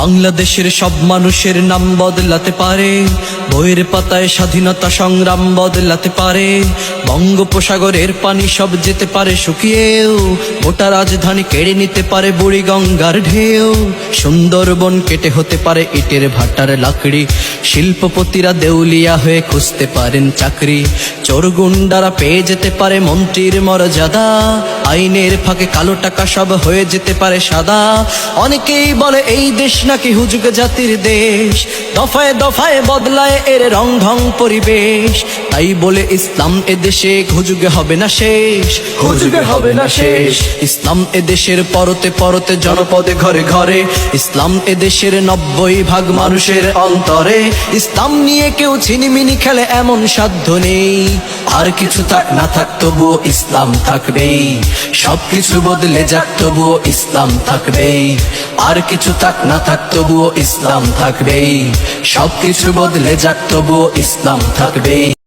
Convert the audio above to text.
বাংলাদেশের সব মানুষের নাম বদলাতে পারে, বইয়ের পাতায় স্বাধীনতা সংগ্রাম বদলাতে পারে। বঙ্গোপসাগরের পানি সব যেতে পারে শুকিয়েও, গোটা রাজধানী কেড়ে নিতে পারে বুড়ি গঙ্গার ঢেউ। সুন্দরবন কেটে হতে পারে ইটের ভাটার লাকড়ি, শিল্পপতিরা দেউলিয়া হয়ে খুঁজতে পারেন চাকরি। চোর গুন্ডারা পেয়ে যেতে পারে মন্ত্রীর মর্যাদা, আইনের ফাঁকে কালো টাকা সব হয়ে যেতে পারে সাদা। অনেকেই বলে এই দেশ নাকি হুজুগ জাতির দেশ, দফায় দফায় বদলায় এর রং ঢং পরিবেশ। তাই বলে ইসলাম এদেশে হুজুগে হবে না শেষ, হুজুগে হবে না শেষ। ইসলাম এদেশের পরতে পরতে জনপদে ঘরে ঘরে, ইসলাম এদেশের 90% মানুষের অন্তরে। ইসলাম নিয়ে কেউ ছিনিমিনি খেলে এমন সাধ্য নেই, আর কিছু থাক না থাক তবুও ইসলাম থাকবেই। সবকিছু বদলে যাক তবুও ইসলাম থাকবেই, আর কিছু থাক না থাক তবুও ইসলাম থাকবেই। সবকিছু বদলে যাক তবুও ইসলাম থাকবেই।